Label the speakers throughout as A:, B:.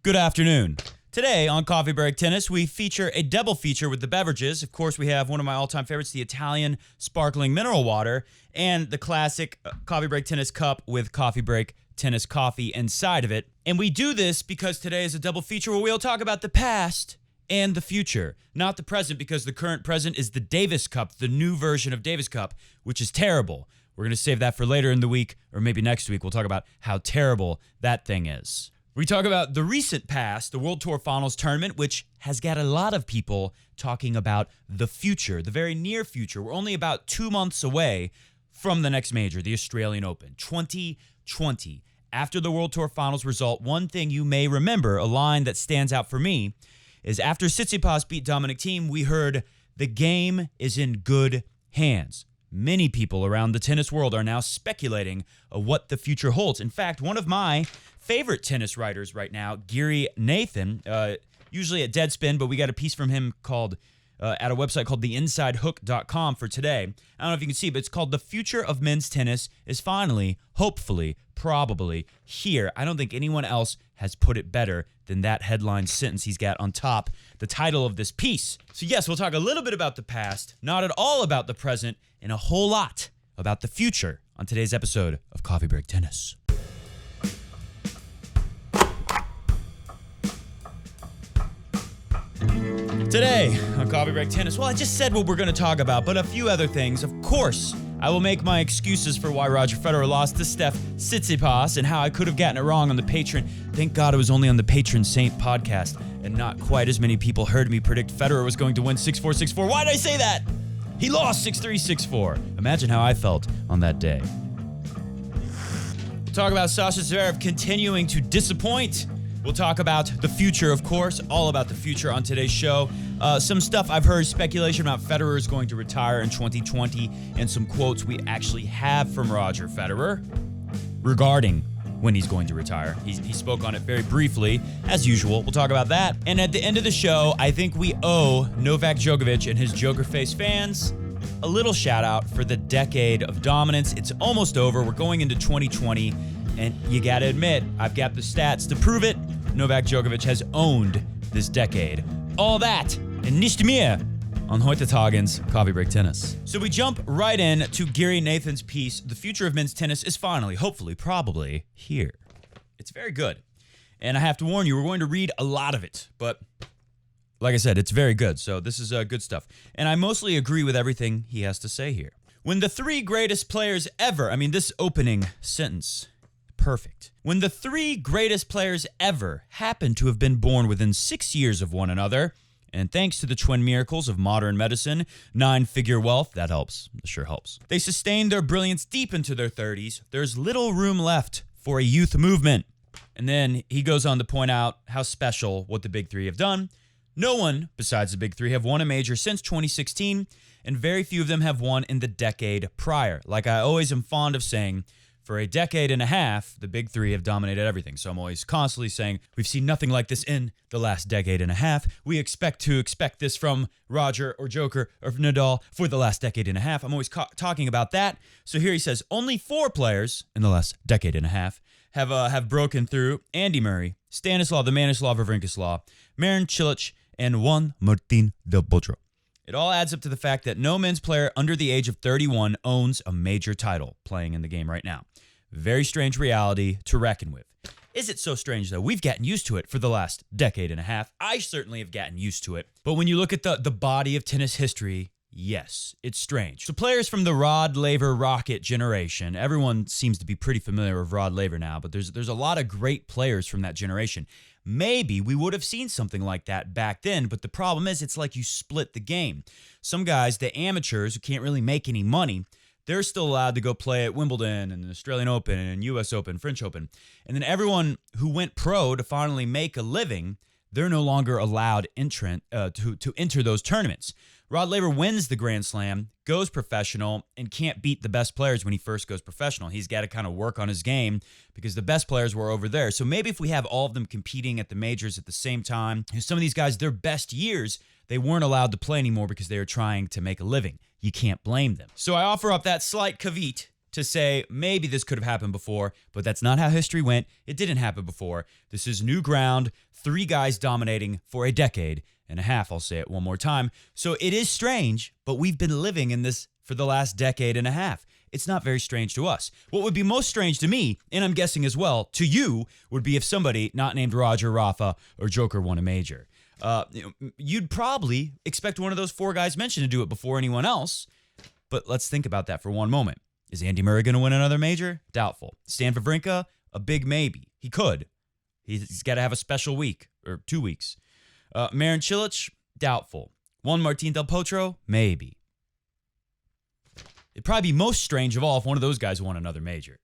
A: Good afternoon. Today on Coffee Break Tennis, we feature a double feature with the beverages. Of course, we have one of my all-time favorites, the Italian sparkling mineral water, and the classic Coffee Break Tennis cup with Coffee Break Tennis coffee inside of it. And we do this because today is a double feature where we'll talk about the past and the future, not the present, because the current present is the Davis Cup, the new version of Davis Cup, which is terrible. We're going to save that for later in the week, or maybe next week. We'll talk about how terrible that thing is. We talk about the recent past, the World Tour Finals tournament, which has got a lot of people talking about the future, the very near future. We're only about 2 months away from the next major, the Australian Open, 2020. After the World Tour Finals result, one thing you may remember, a line that stands out for me, is after Tsitsipas beat Dominic Thiem, we heard, "The game is in good hands." Many people around the tennis world are now speculating what the future holds. In fact, one of my favorite tennis writers right now, Gary Nathan, usually at Deadspin, but we got a piece from him called at a website called theinsidehook.com for today. I don't know if you can see, but it's called "The Future of Men's Tennis is Finally, Hopefully, Probably Here." I don't think anyone else has put it better than that headline sentence he's got on top, the title of this piece. So yes, we'll talk a little bit about the past, not at all about the present, and a whole lot about the future on today's episode of Coffee Break Tennis. Today on Coffee Break Tennis, well, I just said what we're going to talk about, but a few other things. Of course, I will make my excuses for why Roger Federer lost to Steph Tsitsipas and how I could have gotten it wrong on the Patron. Thank God it was only on the Patron Saint Podcast, and not quite as many people heard me predict Federer was going to win 6-4, 6-4. Why did I say that? He lost 6-3, 6-4. Imagine how I felt on that day. We'll talk about Sasha Zverev continuing to disappoint. We'll talk about the future, of course, all about the future on today's show. Some stuff I've heard, speculation about Federer is going to retire in 2020, and some quotes we actually have from Roger Federer regarding when he's going to retire. He spoke on it very briefly, as usual. We'll talk about that. And at the end of the show, I think we owe Novak Djokovic and his Joker Face fans a little shout out for the decade of dominance. It's almost over. We're going into 2020. And you gotta admit, I've got the stats to prove it. Novak Djokovic has owned this decade. All that and nicht mehr on Heute Tagens Coffee Break Tennis. So we jump right in to Gary Nathan's piece, "The Future of Men's Tennis is Finally, Hopefully, Probably Here." It's very good. And I have to warn you, we're going to read a lot of it. But like I said, it's very good. So this is good stuff. And I mostly agree with everything he has to say here. When the three greatest players ever, this opening sentence, perfect. When the three greatest players ever happen to have been born within 6 years of one another, and thanks to the twin miracles of modern medicine, 9-figure wealth, that helps, it sure helps, they sustained their brilliance deep into their 30s, there's little room left for a youth movement. And then he goes on to point out how special what the big three have done. No one besides the big three have won a major since 2016, and very few of them have won in the decade prior. Like I always am fond of saying, for a decade and a half, the big three have dominated everything. So I'm always constantly saying, we've seen nothing like this in the last decade and a half. We expect this from Roger or Joker or Nadal for the last decade and a half. I'm always talking about that. So here he says, only 4 players in the last decade and a half have broken through: Andy Murray, Stanislav the Manislav Wawrinka, Marin Cilic, and Juan Martín del Potro. It all adds up to the fact that no men's player under the age of 31 owns a major title playing in the game right now. Very strange reality to reckon with. Is it so strange, though? We've gotten used to it for the last decade and a half. I certainly have gotten used to it. But when you look at the body of tennis history, yes, it's strange. So players from the Rod Laver Rocket generation, everyone seems to be pretty familiar with Rod Laver now, but there's a lot of great players from that generation. Maybe we would have seen something like that back then, but the problem is it's like you split the game. Some guys, the amateurs who can't really make any money, they're still allowed to go play at Wimbledon and the Australian Open and US Open, French Open. And then everyone who went pro to finally make a living, they're no longer allowed to enter those tournaments. Rod Laver wins the Grand Slam, goes professional, and can't beat the best players when he first goes professional. He's got to kind of work on his game because the best players were over there. So maybe if we have all of them competing at the majors at the same time, some of these guys, their best years, they weren't allowed to play anymore because they were trying to make a living. You can't blame them. So I offer up that slight caveat to say maybe this could have happened before, but that's not how history went. It didn't happen before. This is new ground, 3 guys dominating for a decade and a half. I'll say it one more time. So it is strange, but we've been living in this for the last decade and a half. It's not very strange to us. What would be most strange to me, and I'm guessing as well to you, would be if somebody not named Roger, Rafa, or Joker won a major. You'd probably expect one of those 4 guys mentioned to do it before anyone else, but let's think about that for one moment. Is Andy Murray going to win another major? Doubtful. Stan Wawrinka? A big maybe. He could. He's got to have a special week, or 2 weeks. Marin Cilic? Doubtful. Juan Martín del Potro? Maybe. It'd probably be most strange of all if one of those guys won another major.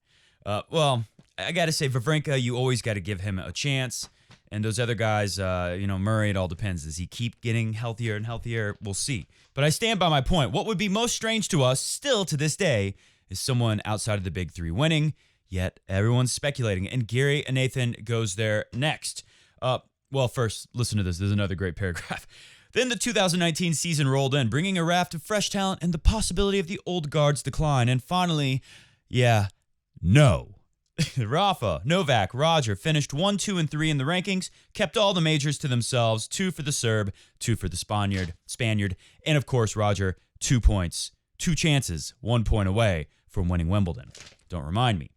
A: Well, I got to say, Wawrinka, you always got to give him a chance. And those other guys, Murray, it all depends. Does he keep getting healthier and healthier? We'll see. But I stand by my point. What would be most strange to us, still to this day, is someone outside of the big 3 winning, yet everyone's speculating. And Gary and Nathan goes there next. Well, first, listen to this. There's another great paragraph. Then the 2019 season rolled in, bringing a raft of fresh talent and the possibility of the old guard's decline. And finally, no. Rafa, Novak, Roger finished 1, 2, and 3 in the rankings, kept all the majors to themselves, 2 for the Serb, 2 for the Spaniard, and of course, Roger, 2 points, 2 chances, 1 point away from winning Wimbledon. Don't remind me.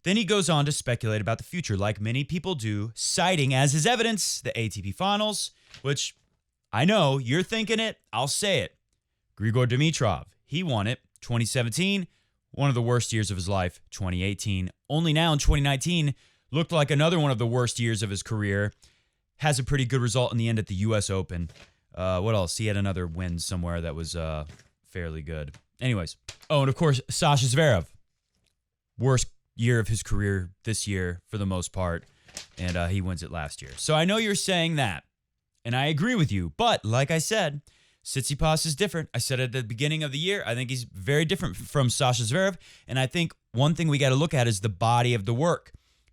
A: Then he goes on to speculate about the future, like many people do, citing as his evidence the ATP Finals, which I know you're thinking it, I'll say it. Grigor Dimitrov, he won it, 2017, one of the worst years of his life, 2018. Only now in 2019, looked like another one of the worst years of his career. Has a pretty good result in the end at the U.S. Open. What else? He had another win somewhere that was fairly good. Anyways. Oh, and of course, Sasha Zverev. Worst year of his career this year for the most part. And he wins it last year. So I know you're saying that. And I agree with you. But like I said, Tsitsipas is different. I said at the beginning of the year, I think he's very different from Sasha Zverev. And I think one thing we got to look at is the body of the work.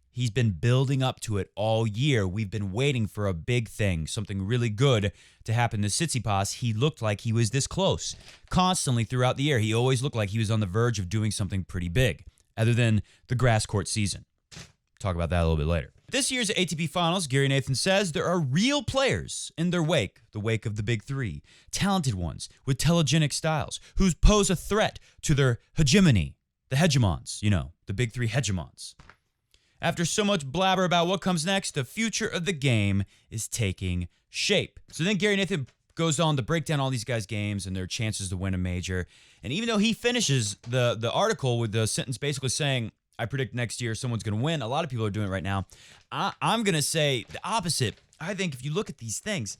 A: He's been building up to it all year. We've been waiting for a big thing, something really good to happen to Tsitsipas. He looked like he was this close. Constantly throughout the year, he always looked like he was on the verge of doing something pretty big, other than the grass court season. Talk about that a little bit later. This year's ATP Finals, Gary Nathan says, there are real players in their wake, the wake of the big 3, talented ones with telegenic styles who pose a threat to their hegemony, the hegemons, the big 3 hegemons. After so much blabber about what comes next, the future of the game is taking shape. So then Gary Nathan goes on to break down all these guys' games and their chances to win a major. And even though he finishes the article with the sentence basically saying, I predict next year someone's going to win. A lot of people are doing it right now. I'm going to say the opposite. I think if you look at these things,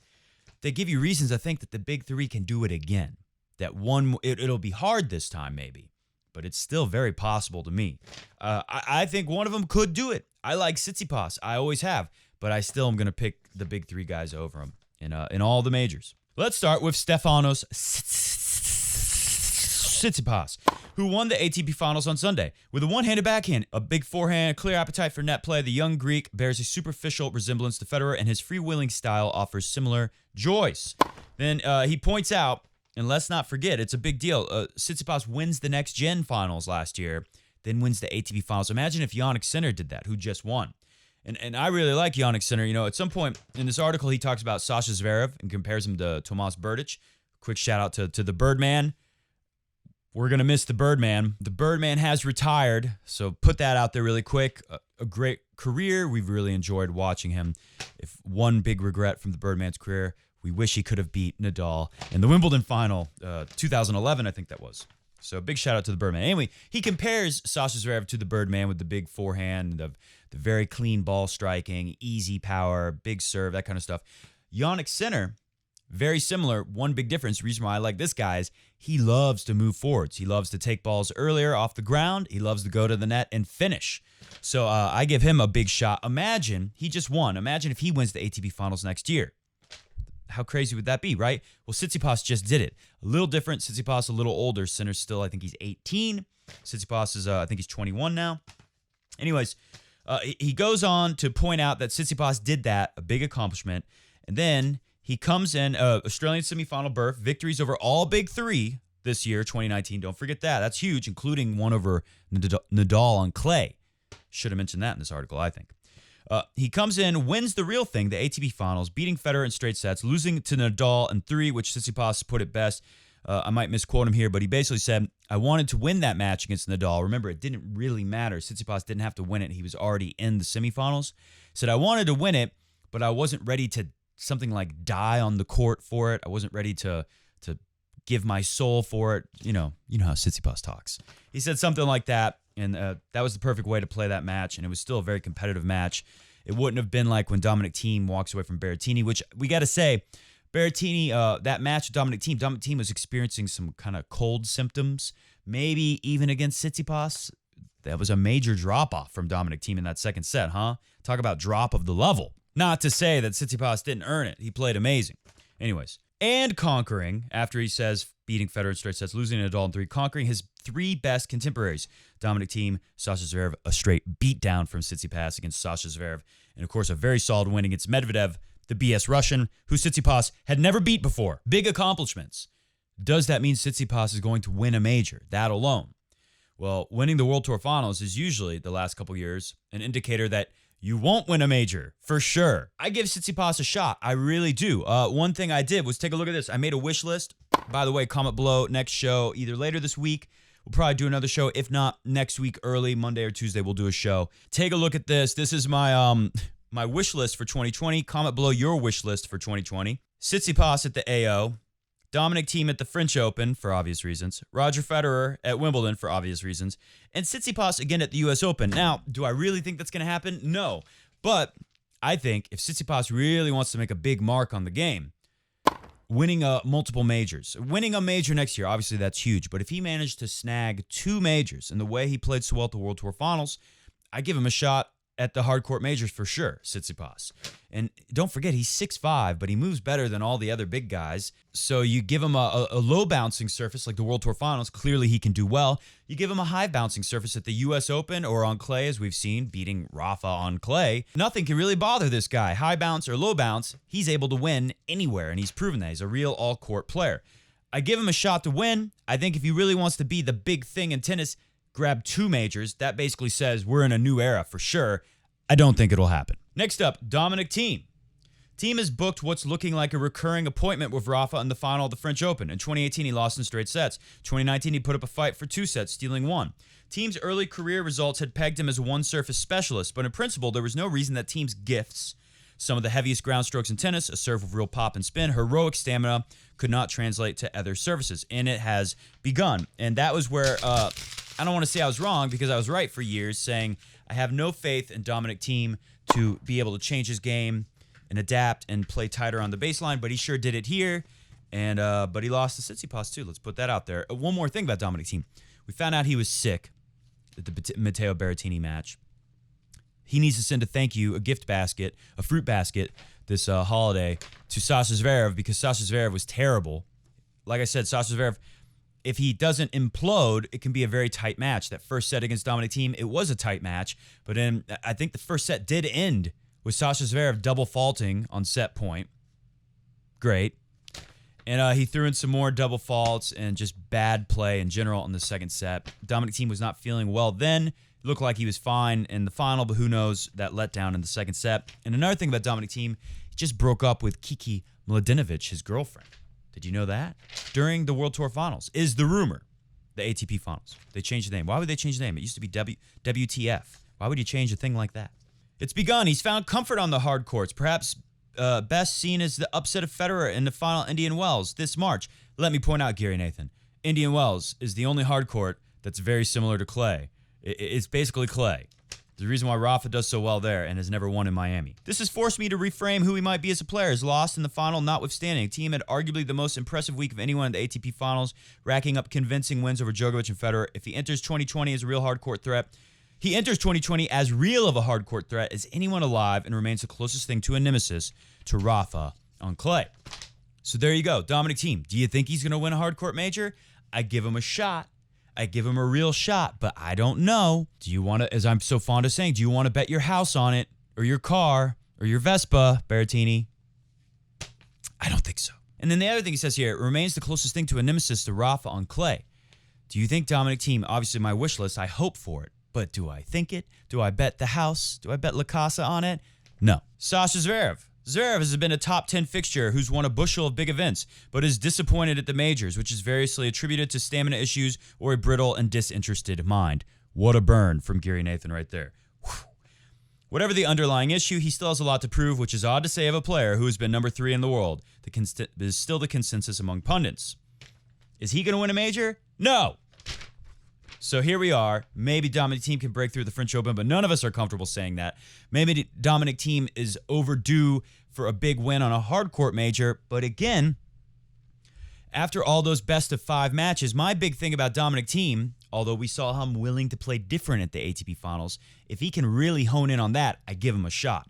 A: they give you reasons I think that the big 3 can do it again. That one, it'll be hard this time maybe, but it's still very possible to me. I think one of them could do it. I like Tsitsipas. I always have, but I still am going to pick the big 3 guys over him in all the majors. Let's start with Stefanos Tsitsipas, who won the ATP Finals on Sunday. With a one-handed backhand, a big forehand, a clear appetite for net play, the young Greek bears a superficial resemblance to Federer, and his freewheeling style offers similar joys. Then he points out, and let's not forget, it's a big deal. Tsitsipas wins the Next Gen Finals last year, then wins the ATP Finals. Imagine if Jannik Sinner did that, who just won. And I really like Jannik Sinner. At some point in this article, he talks about Sasha Zverev and compares him to Tomas Berdych. Quick shout out to the Birdman. We're going to miss the Birdman. The Birdman has retired, so put that out there really quick. A great career. We've really enjoyed watching him. If one big regret from the Birdman's career, we wish he could have beat Nadal in the Wimbledon final, 2011, I think that was. So big shout out to the Birdman. Anyway, he compares Sasha Zverev to the Birdman with the big forehand, the very clean ball striking, easy power, big serve, that kind of stuff. Jannik Sinner, very similar. One big difference, reason why I like this guy is he loves to move forwards. He loves to take balls earlier off the ground. He loves to go to the net and finish. So I give him a big shot. Imagine, he just won. Imagine if he wins the ATP Finals next year. How crazy would that be, right? Well, Tsitsipas just did it. A little different. Tsitsipas a little older. Sinner's still, I think he's 18. Tsitsipas is, I think he's 21 now. Anyways, he goes on to point out that Tsitsipas did that, a big accomplishment. And then he comes in, Australian semifinal berth, victories over all big 3, this year, 2019. Don't forget that. That's huge, including one over Nadal on clay. Should have mentioned that in this article, I think. He comes in, wins the real thing, the ATP Finals, beating Federer in straight sets, losing to Nadal in 3, which Tsitsipas put it best. I might misquote him here, but he basically said, I wanted to win that match against Nadal. Remember, it didn't really matter. Tsitsipas didn't have to win it. He was already in the semifinals. He said, I wanted to win it, but I wasn't ready to something like die on the court for it. I wasn't ready to give my soul for it. You know how Tsitsipas talks. He said something like that. And that was the perfect way to play that match, and it was still a very competitive match. It wouldn't have been like when Dominic Thiem walks away from Berrettini, which we got to say, Berrettini, that match with Dominic Thiem was experiencing some kind of cold symptoms, maybe even against Tsitsipas. That was a major drop-off from Dominic Thiem in that second set, huh? Talk about drop of the level. Not to say that Tsitsipas didn't earn it. He played amazing. Anyways, and conquering, after he says beating Federer in straight sets, losing Nadal in 3, conquering his 3 best contemporaries. Dominic Thiem, Sasha Zverev, a straight beatdown from Tsitsipas against Sasha Zverev. And, of course, a very solid win against Medvedev, the BS Russian, who Tsitsipas had never beat before. Big accomplishments. Does that mean Tsitsipas is going to win a major? That alone. Well, winning the World Tour Finals is usually, the last couple years, an indicator that you won't win a major, for sure. I give Tsitsipas a shot. I really do. One thing I did was take a look at this. I made a wish list. By the way, comment below. Next show, either later this week, we'll probably do another show. If not, next week, early, Monday or Tuesday, we'll do a show. Take a look at this. This is my my wish list for 2020. Comment below your wish list for 2020. Tsitsipas at the AO. Dominic Thiem at the French Open, for obvious reasons. Roger Federer at Wimbledon, for obvious reasons. And Tsitsipas again at the U.S. Open. Now, do I really think that's going to happen? No. But I think if Tsitsipas really wants to make a big mark on the game, winning multiple majors, winning a major next year, obviously that's huge. But if he managed to snag 2 majors in the way he played so well at the World Tour Finals, I give him a shot at the hard court majors for sure, Tsitsipas. And don't forget, he's 6'5", but he moves better than all the other big guys. So you give him a low bouncing surface like the World Tour Finals, clearly he can do well. You give him a high bouncing surface at the US Open or on clay, as we've seen, beating Rafa on clay. Nothing can really bother this guy. High bounce or low bounce, he's able to win anywhere, and he's proven that. He's a real all-court player. I give him a shot to win. I think if he really wants to be the big thing in tennis, grab 2 majors. That basically says we're in a new era for sure. I don't think it'll happen. Next up, Dominic Thiem. Thiem has booked what's looking like a recurring appointment with Rafa in the final of the French Open. In 2018, he lost in straight sets. 2019, he put up a fight for 2 sets, stealing 1. Thiem's early career results had pegged him as a one-surface specialist, but in principle, there was no reason that Thiem's gifts, some of the heaviest ground strokes in tennis, a serve with real pop and spin, heroic stamina, could not translate to other surfaces. And it has begun. And that was where, I don't want to say I was wrong, because I was right for years, saying I have no faith in Dominic Thiem to be able to change his game and adapt and play tighter on the baseline, but he sure did it here. And but he lost to Tsitsipas too. Let's put that out there. One more thing about Dominic Thiem. We found out he was sick at the Matteo Berrettini match. He needs to send a thank you, a gift basket, a fruit basket this holiday to Sasha Zverev, because Sasha Zverev was terrible. Like I said, Sasha Zverev, if he doesn't implode, it can be a very tight match. That first set against Dominic Thiem, it was a tight match, but then I think the first set did end with Sasha Zverev double faulting on set point. Great. And he threw in some more double faults and just bad play in general in the second set. Dominic Thiem was not feeling well then. It looked like he was fine in the final, but who knows, that letdown in the second set. And another thing about Dominic Thiem, he just broke up with Kiki Mladenovic, his girlfriend. Did you know that? During the World Tour Finals, is the rumor. The ATP Finals. They changed the name. Why would they change the name? It used to be WTF. Why would you change a thing like that? It's begun. He's found comfort on the hard courts. Perhaps best seen as the upset of Federer in the final Indian Wells this March. Let me point out, Gary Nathan, Indian Wells is the only hard court that's very similar to clay. It's basically clay. The reason why Rafa does so well there and has never won in Miami. This has forced me to reframe who he might be as a player. His loss in the final notwithstanding, Thiem had arguably the most impressive week of anyone in the ATP Finals, racking up convincing wins over Djokovic and Federer. If he enters 2020 as a real hardcourt threat, he enters 2020 as real of a hardcourt threat as anyone alive and remains the closest thing to a nemesis to Rafa on clay. So there you go. Dominic Thiem. Do you think he's going to win a hardcourt major? I give him a shot. I give him a real shot, but I don't know. Do you want to, as I'm so fond of saying, do you want to bet your house on it, or your car, or your Vespa, Berrettini? I don't think so. And then the other thing he says here, it remains the closest thing to a nemesis to Rafa on clay. Do you think Dominic Thiem? Obviously, my wish list, I hope for it. But do I think it? Do I bet the house? Do I bet La Casa on it? No. Sasha Zverev. Zverev has been a top 10 fixture who's won a bushel of big events, but is disappointed at the majors, which is variously attributed to stamina issues or a brittle and disinterested mind. What a burn from Gary Nathan right there. Whew. Whatever the underlying issue, he still has a lot to prove, which is odd to say of a player who has been number 3 in the world. Is still the consensus among pundits. Is he going to win a major? No. So here we are. Maybe Dominic Thiem can break through the French Open, but none of us are comfortable saying that. Maybe Dominic Thiem is overdue for a big win on a hard court major. But again, after all those best of 5 matches, my big thing about Dominic Thiem, although we saw him willing to play different at the ATP Finals, if he can really hone in on that, I give him a shot.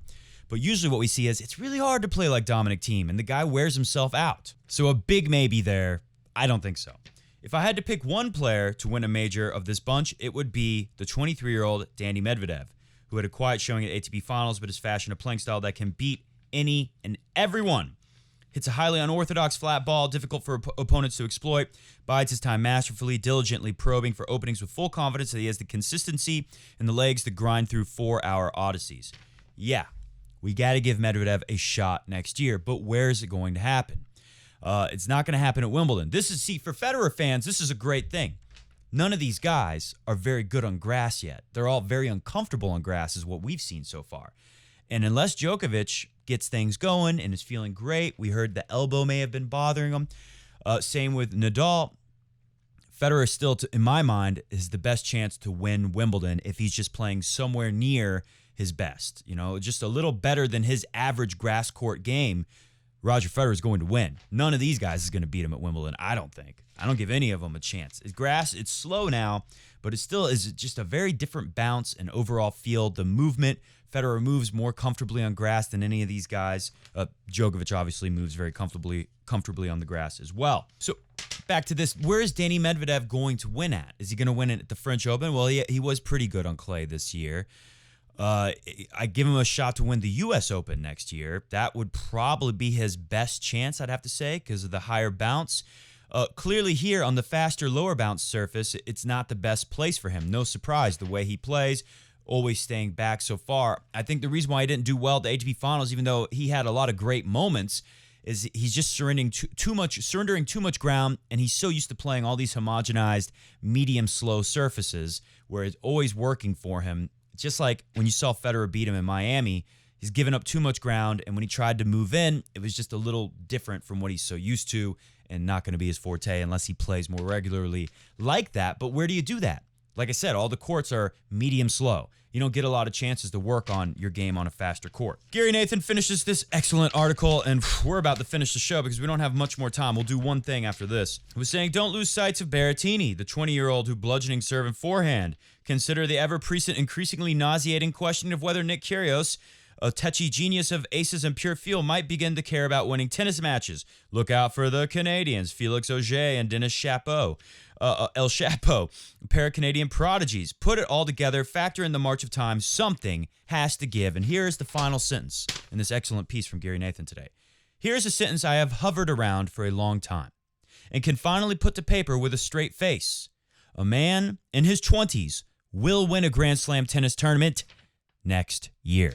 A: But usually what we see is it's really hard to play like Dominic Thiem, and the guy wears himself out. So a big maybe there. I don't think so. If I had to pick one player to win a major of this bunch, it would be the 23-year-old Danny Medvedev, who had a quiet showing at ATP Finals, but has fashioned a playing style that can beat any and everyone. Hits a highly unorthodox flat ball, difficult for opponents to exploit, bides his time masterfully, diligently probing for openings with full confidence that he has the consistency and the legs to grind through 4-hour odysseys. Yeah, we got to give Medvedev a shot next year, but where is it going to happen? It's not going to happen at Wimbledon. For Federer fans, this is a great thing. None of these guys are very good on grass yet. They're all very uncomfortable on grass is what we've seen so far. And unless Djokovic gets things going and is feeling great, we heard the elbow may have been bothering him. Same with Nadal. Federer still, in my mind, is the best chance to win Wimbledon if he's just playing somewhere near his best. You know, just a little better than his average grass court game. Roger Federer is going to win. None of these guys is going to beat him at Wimbledon, I don't think. I don't give any of them a chance. It's grass, it's slow now, but it still is just a very different bounce and overall feel. The movement, Federer moves more comfortably on grass than any of these guys. Djokovic obviously moves very comfortably on the grass as well. So back to this, where is Danny Medvedev going to win at? Is he going to win it at the French Open? Well, he was pretty good on clay this year. I give him a shot to win the U.S. Open next year. That would probably be his best chance, I'd have to say, because of the higher bounce. Clearly here on the faster, lower bounce surface, it's not the best place for him. No surprise, the way he plays, always staying back so far. I think the reason why he didn't do well at the ATP Finals, even though he had a lot of great moments, is he's just surrendering too much ground, and he's so used to playing all these homogenized, medium-slow surfaces where it's always working for him. Just like when you saw Federer beat him in Miami, he's given up too much ground, and when he tried to move in, it was just a little different from what he's so used to and not going to be his forte unless he plays more regularly like that. But where do you do that? Like I said, all the courts are medium slow. You don't get a lot of chances to work on your game on a faster court. Gary Nathan finishes this excellent article, and we're about to finish the show because we don't have much more time. We'll do one thing after this. He was saying, don't lose sight of Berrettini, the 20-year-old who bludgeoning serve and forehand. Consider the ever-present, increasingly nauseating question of whether Nick Kyrgios, a touchy genius of aces and pure feel, might begin to care about winning tennis matches. Look out for the Canadians, Felix Auger and Denis Chapeau. El Chapeau, a pair of Canadian prodigies. Put it all together, factor in the march of time, something has to give. And here is the final sentence in this excellent piece from Gary Nathan today. Here's a sentence I have hovered around for a long time and can finally put to paper with a straight face. A man in his 20s will win a Grand Slam tennis tournament next year.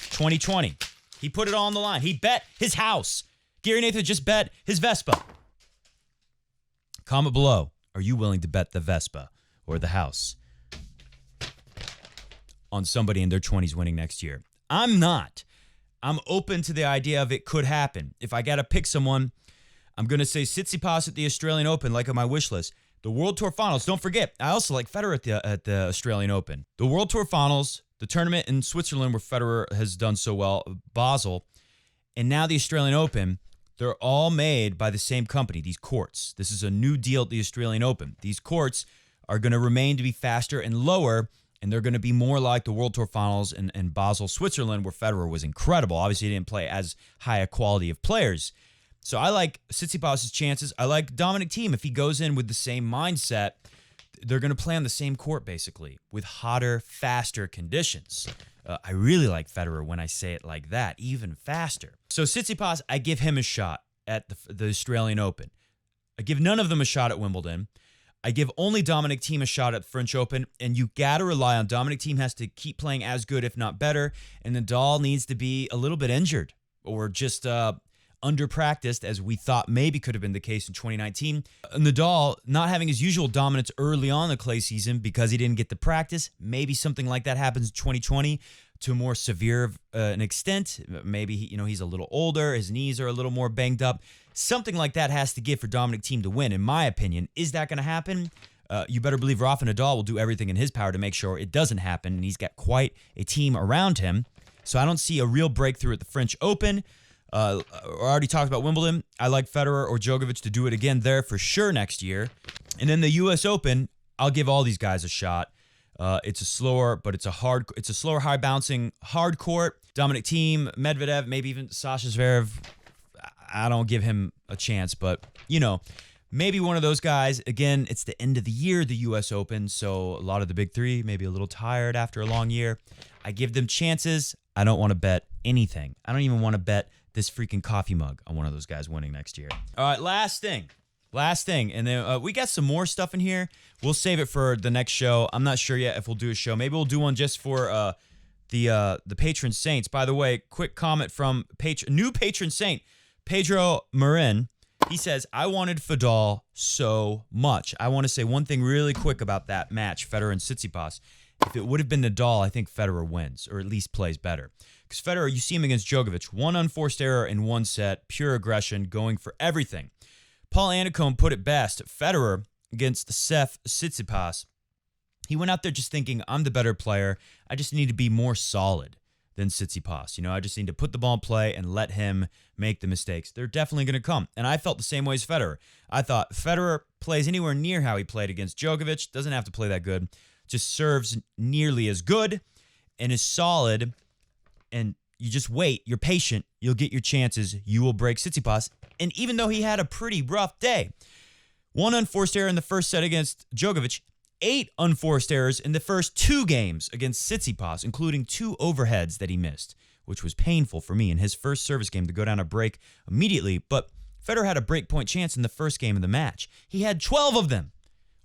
A: 2020. He put it all on the line. He bet his house. Gary Nathan just bet his Vespa. Comment below. Are you willing to bet the Vespa or the house on somebody in their 20s winning next year? I'm not. I'm open to the idea of it could happen. If I got to pick someone, I'm going to say Tsitsipas at the Australian Open, like on my wish list. The World Tour Finals, don't forget, I also like Federer at the Australian Open. The World Tour Finals, the tournament in Switzerland where Federer has done so well, Basel, and now the Australian Open. They're all made by the same company, these courts. This is a new deal at the Australian Open. These courts are going to remain to be faster and lower, and they're going to be more like the World Tour Finals in Basel, Switzerland, where Federer was incredible. Obviously, he didn't play as high a quality of players. So I like Tsitsipas' chances. I like Dominic Thiem. If he goes in with the same mindset, they're going to play on the same court, basically, with hotter, faster conditions. I really like Federer when I say it like that, even faster. So Tsitsipas, I give him a shot at the Australian Open. I give none of them a shot at Wimbledon. I give only Dominic Thiem a shot at the French Open, and you got to rely on Dominic Thiem has to keep playing as good, if not better, and Nadal needs to be a little bit injured or just under-practiced, as we thought maybe could have been the case in 2019. Nadal not having his usual dominance early on in the clay season because he didn't get the practice. Maybe something like that happens in 2020 to a more severe an extent. Maybe he's a little older, his knees are a little more banged up. Something like that has to give for Dominic Thiem to win, in my opinion. Is that going to happen? You better believe Rafa Nadal will do everything in his power to make sure it doesn't happen, and he's got quite a team around him. So I don't see a real breakthrough at the French Open. I already talked about Wimbledon. I like Federer or Djokovic to do it again there for sure next year. And then the U.S. Open, I'll give all these guys a shot. It's a slower, high bouncing, hard court. Dominic Thiem, Medvedev, maybe even Sasha Zverev. I don't give him a chance, but maybe one of those guys. Again, it's the end of the year, the U.S. Open, so a lot of the big three maybe a little tired after a long year. I give them chances. I don't want to bet anything. I don't even want to bet this freaking coffee mug on one of those guys winning next year. All right, last thing, and then we got some more stuff in here. We'll save it for the next show. I'm not sure yet if we'll do a show. Maybe we'll do one just for the Patron Saints. By the way, quick comment from new patron saint, Pedro Marin. He says, I wanted Fedal so much. I want to say one thing really quick about that match, Federer and Tsitsipas. If it would have been Nadal, I think Federer wins, or at least plays better. Because Federer, you see him against Djokovic, one unforced error in one set, pure aggression, going for everything. Paul Annacone put it best. Federer against Seth Tsitsipas, he went out there just thinking, I'm the better player. I just need to be more solid than Tsitsipas. I just need to put the ball in play and let him make the mistakes. They're definitely going to come. And I felt the same way as Federer. I thought Federer plays anywhere near how he played against Djokovic. Doesn't have to play that good. Just serves nearly as good and is solid. And you just wait. You're patient. You'll get your chances. You will break Tsitsipas. And even though he had a pretty rough day, one unforced error in the first set against Djokovic, 8 unforced errors in the first 2 games against Tsitsipas, including 2 overheads that he missed, which was painful for me in his first service game to go down a break immediately. But Federer had a break point chance in the first game of the match. He had 12 of them,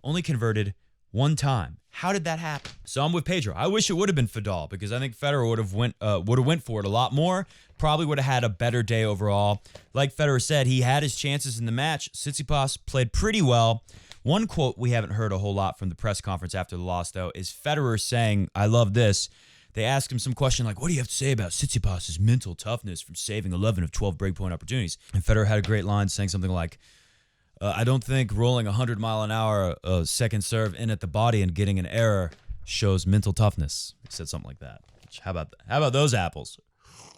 A: only converted 1 time. How did that happen? So I'm with Pedro. I wish it would have been Fedal because I think Federer would have went for it a lot more. Probably would have had a better day overall. Like Federer said, he had his chances in the match. Tsitsipas played pretty well. One quote we haven't heard a whole lot from the press conference after the loss, though, is Federer saying, I love this. They asked him some question like, what do you have to say about Tsitsipas' mental toughness from saving 11 of 12 breakpoint opportunities? And Federer had a great line saying something like, I don't think rolling 100-mile-an-hour second serve in at the body and getting an error shows mental toughness. He said something like that. How about those apples?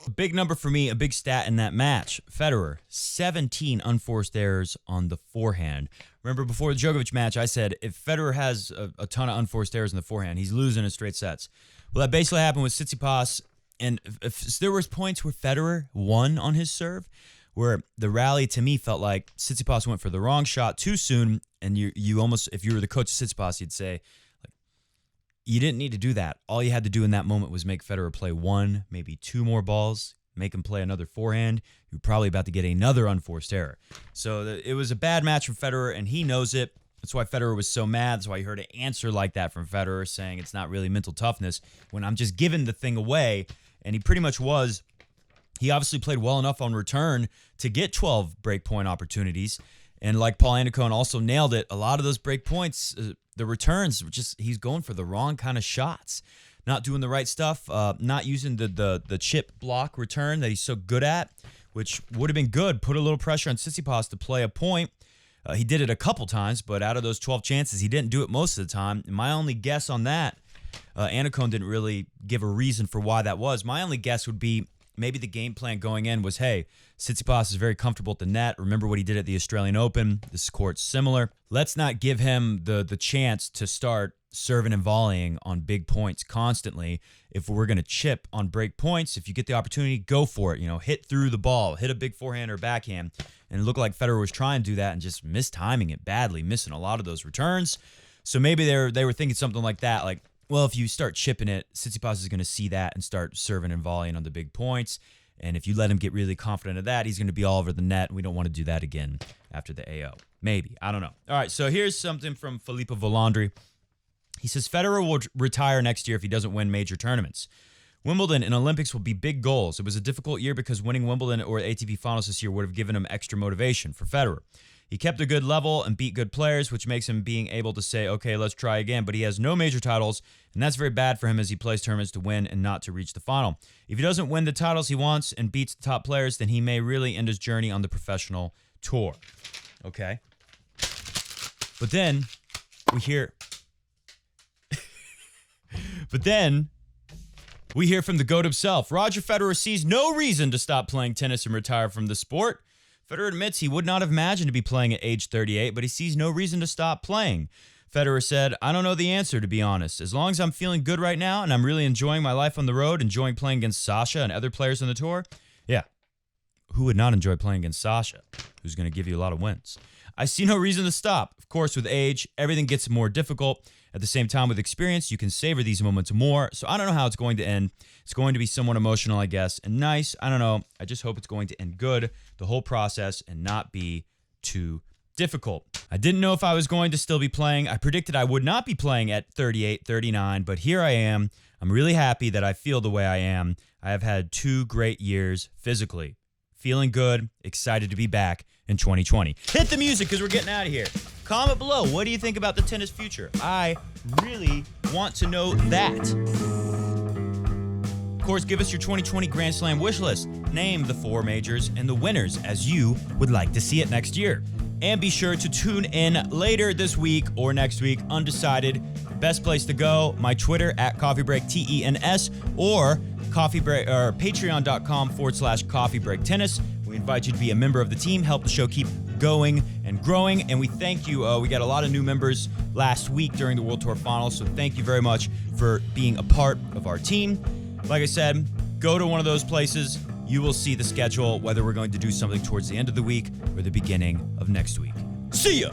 A: A big number for me, a big stat in that match. Federer, 17 unforced errors on the forehand. Remember before the Djokovic match, I said if Federer has a ton of unforced errors in the forehand, he's losing in straight sets. Well, that basically happened with Tsitsipas. And if there was points where Federer won on his serve, where the rally to me felt like Tsitsipas went for the wrong shot too soon, and you almost, if you were the coach of Tsitsipas, you'd say, like, you didn't need to do that. All you had to do in that moment was make Federer play 1, maybe 2 more balls, make him play another forehand. You're probably about to get another unforced error. So it was a bad match from Federer, and he knows it. That's why Federer was so mad. That's why you heard an answer like that from Federer saying it's not really mental toughness when I'm just giving the thing away, and he pretty much was. He obviously played well enough on return to get 12 breakpoint opportunities. And like Paul Annacone also nailed it, a lot of those break points, the returns, he's going for the wrong kind of shots. Not doing the right stuff, not using the chip block return that he's so good at, which would have been good. Put a little pressure on Tsitsipas to play a point. He did it a couple times, but out of those 12 chances, he didn't do it most of the time. And my only guess on that, Annacone didn't really give a reason for why that was. My only guess would be maybe the game plan going in was, hey, Tsitsipas is very comfortable at the net. Remember what he did at the Australian Open. This court's similar. Let's not give him the chance to start serving and volleying on big points constantly. If we're going to chip on break points, if you get the opportunity, go for it. Hit through the ball, hit a big forehand or backhand. And it looked like Federer was trying to do that and just mistiming it badly, missing a lot of those returns. So maybe they were thinking something like that, like, well, if you start chipping it, Tsitsipas is going to see that and start serving and volleying on the big points. And if you let him get really confident of that, he's going to be all over the net. We don't want to do that again after the AO. Maybe. I don't know. All right, so here's something from Filippo Volandri. He says, Federer will retire next year if he doesn't win major tournaments. Wimbledon and Olympics will be big goals. It was a difficult year because winning Wimbledon or ATP Finals this year would have given him extra motivation for Federer. He kept a good level and beat good players, which makes him being able to say, okay, let's try again. But he has no major titles, and that's very bad for him as he plays tournaments to win and not to reach the final. If he doesn't win the titles he wants and beats the top players, then he may really end his journey on the professional tour. Okay. But then we hear... We hear from the GOAT himself. Roger Federer sees no reason to stop playing tennis and retire from the sport. Federer admits he would not have imagined to be playing at age 38, but he sees no reason to stop playing. Federer said, I don't know the answer, to be honest. As long as I'm feeling good right now and I'm really enjoying my life on the road, enjoying playing against Sasha and other players on the tour, yeah, who would not enjoy playing against Sasha, who's going to give you a lot of wins? I see no reason to stop. Of course, with age, everything gets more difficult. At the same time, with experience, you can savor these moments more. So I don't know how it's going to end. It's going to be somewhat emotional, I guess, and nice. I don't know. I just hope it's going to end good, the whole process, and not be too difficult. I didn't know if I was going to still be playing. I predicted I would not be playing at 38, 39, but here I am. I'm really happy that I feel the way I am. I have had 2 great years physically. Feeling good, excited to be back in 2020. Hit the music because we're getting out of here. Comment below. What do you think about the tennis future? I really want to know that. Of course, give us your 2020 Grand Slam wish list. Name the 4 majors and the winners as you would like to see it next year. And be sure to tune in later this week or next week, undecided. Best place to go, my Twitter at CoffeeBreakTENS or patreon.com/coffeebreaktennis. We invite you to be a member of the team, help the show keep going and growing, and we thank you. We got a lot of new members last week during the World Tour Finals, so thank you very much for being a part of our team. Like I said, go to one of those places. You will see the schedule, whether we're going to do something towards the end of the week or the beginning of next week. See ya!